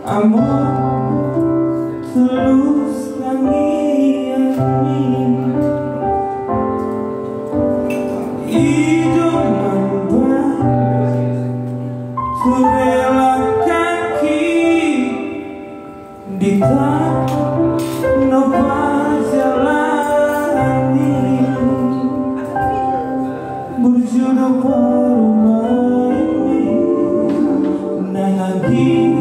Amor tulus langit hidup membuat rela kaki di tanah jalani berjodoh rumah ini nangagi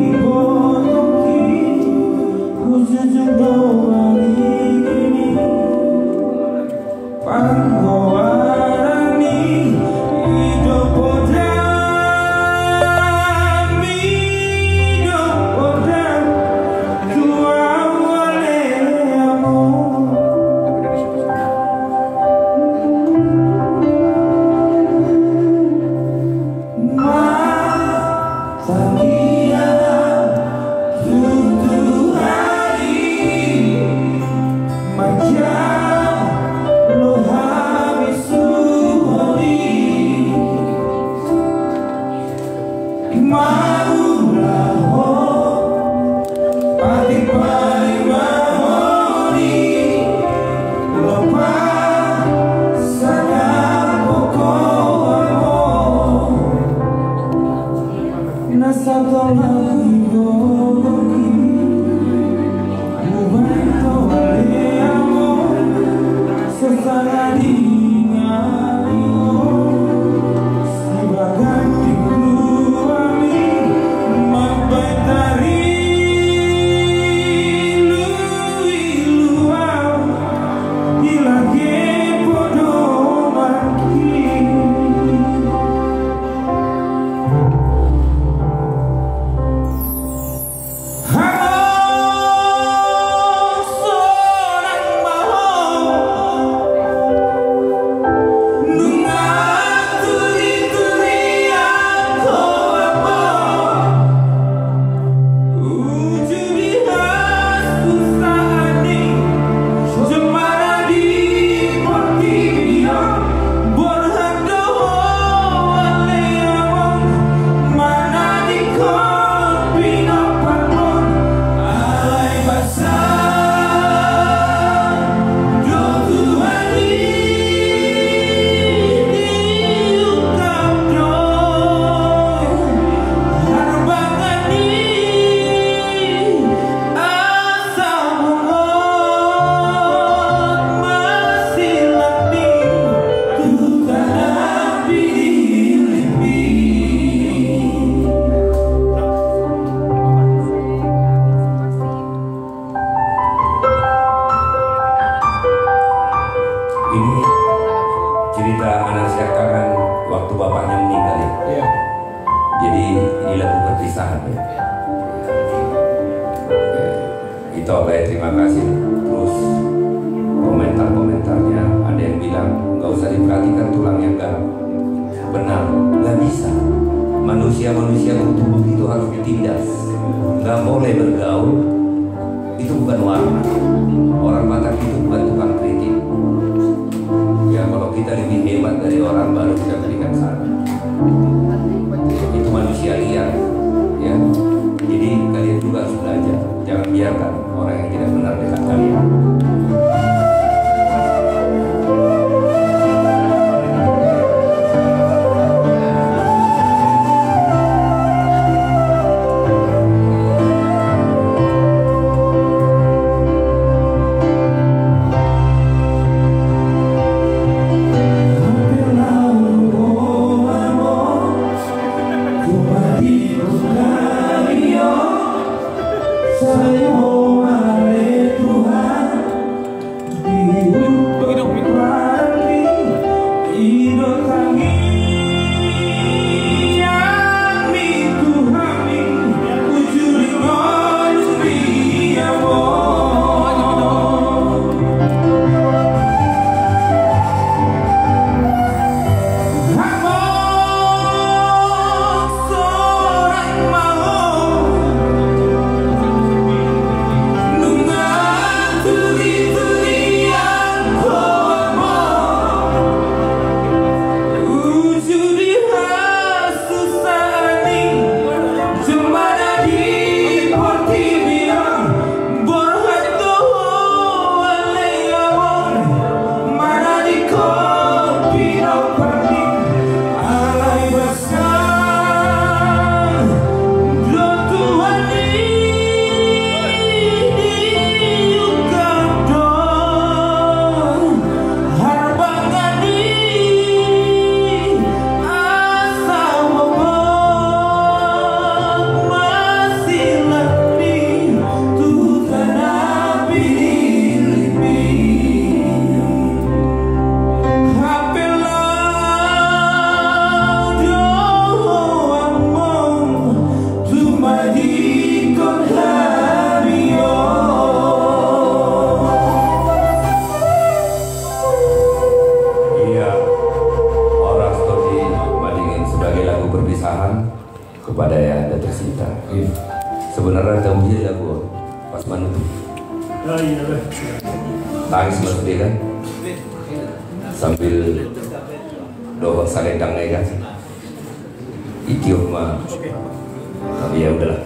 Jujur doa ini panggowarani hidup podam tua wale amor Terima kasih. Terus komentar-komentarnya ada yang bilang nggak usah diperhatikan tulangnya garap. Benar, nggak bisa. Manusia-manusia butuh begitu harus ditindas. Nggak boleh bergaul. Itu bukan warna. Orang Batak itu bukan tukang kritik. Ya kalau kita lebih hebat dari orang baru kita berikan saran. Itu manusia liar. Ya. Jadi kalian juga harus belajar. Jangan biarkan orang yang tidak benar dekat kalian. tersita. Sebenarnya tauhid aku pas menutup. Tangis masuk dia kan, sambil doa salendang kan. Itiup mah, tapi ya udahlah.